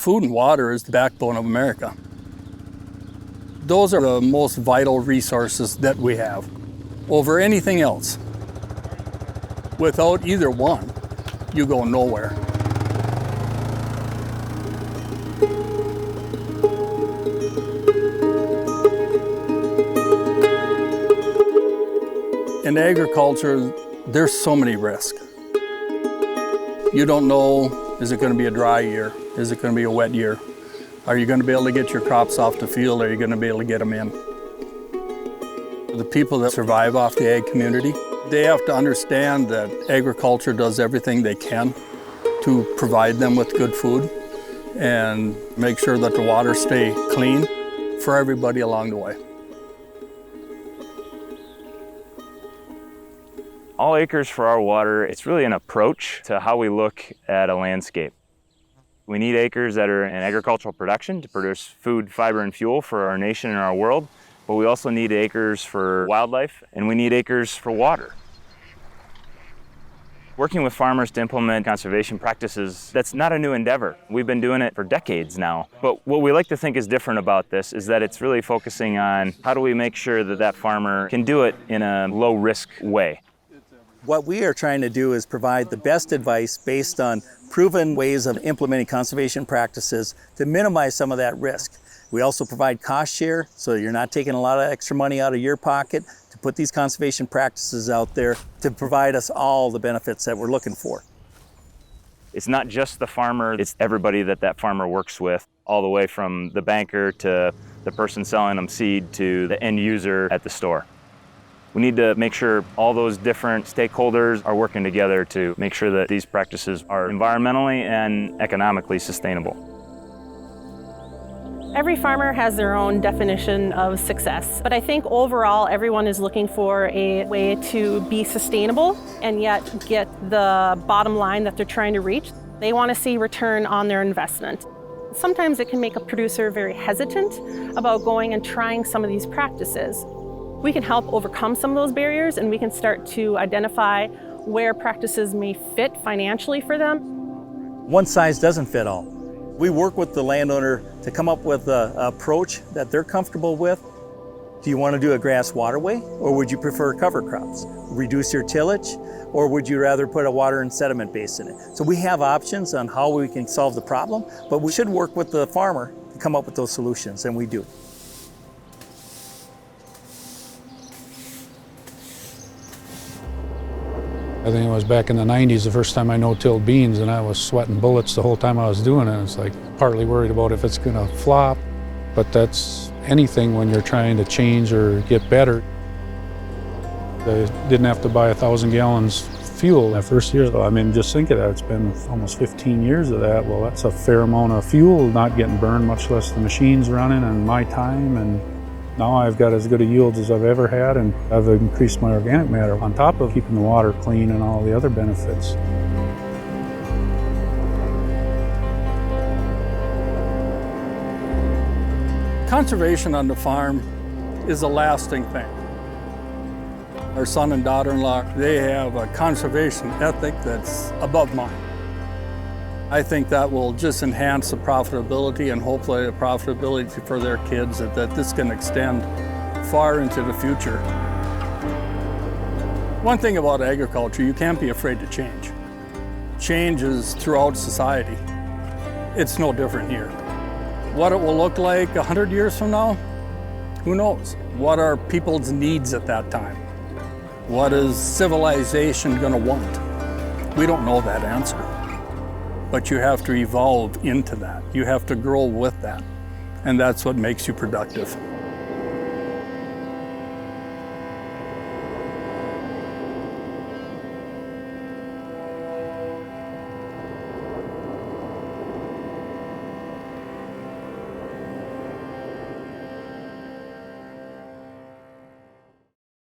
Food and water is the backbone of America. Those are the most vital resources that we have over anything else. Without either one, you go nowhere. In agriculture, there's so many risks. You don't know, is it going to be a dry year? Is it going to be a wet year? Are you going to be able to get your crops off the field? Are you going to be able to get them in? The people that survive off the ag community, they have to understand that agriculture does everything they can to provide them with good food and make sure that the water stay clean for everybody along the way. All Acres for Our Water, it's really an approach to how we look at a landscape. We need acres that are in agricultural production to produce food, fiber, and fuel for our nation and our world, but we also need acres for wildlife, and we need acres for water. Working with farmers to implement conservation practices, that's not a new endeavor. We've been doing it for decades now. But what we like to think is different about this is that it's really focusing on how do we make sure that that farmer can do it in a low-risk way. What we are trying to do is provide the best advice based on proven ways of implementing conservation practices to minimize some of that risk. We also provide cost share, so you're not taking a lot of extra money out of your pocket to put these conservation practices out there to provide us all the benefits that we're looking for. It's not just the farmer, it's everybody that farmer works with, all the way from the banker to the person selling them seed to the end user at the store. We need to make sure all those different stakeholders are working together to make sure that these practices are environmentally and economically sustainable. Every farmer has their own definition of success, but I think overall everyone is looking for a way to be sustainable and yet get the bottom line that they're trying to reach. They want to see return on their investment. Sometimes it can make a producer very hesitant about going and trying some of these practices. We can help overcome some of those barriers, and we can start to identify where practices may fit financially for them. One size doesn't fit all. We work with the landowner to come up with an approach that they're comfortable with. Do you want to do a grass waterway, or would you prefer cover crops? Reduce your tillage, or would you rather put a water and sediment base in it? So we have options on how we can solve the problem, but we should work with the farmer to come up with those solutions, and we do. I think it was back in the 90s, the first time I no-tilled beans, and I was sweating bullets the whole time I was doing it. It's like partly worried about if it's gonna flop, but that's anything when you're trying to change or get better. I didn't have to buy 1,000 gallons fuel that first year, though. I mean, just think of that, it's been almost 15 years of that. Well, that's a fair amount of fuel not getting burned, much less the machines running and my time. And now I've got as good a yields as I've ever had, and I've increased my organic matter on top of keeping the water clean and all the other benefits. Conservation on the farm is a lasting thing. Our son and daughter-in-law, they have a conservation ethic that's above mine. I think that will just enhance the profitability and hopefully the profitability for their kids, that this can extend far into the future. One thing about agriculture, you can't be afraid to change. Change is throughout society. It's no different here. What it will look like 100 years from now, who knows? What are people's needs at that time? What is civilization going to want? We don't know that answer. But you have to evolve into that. You have to grow with that. And that's what makes you productive.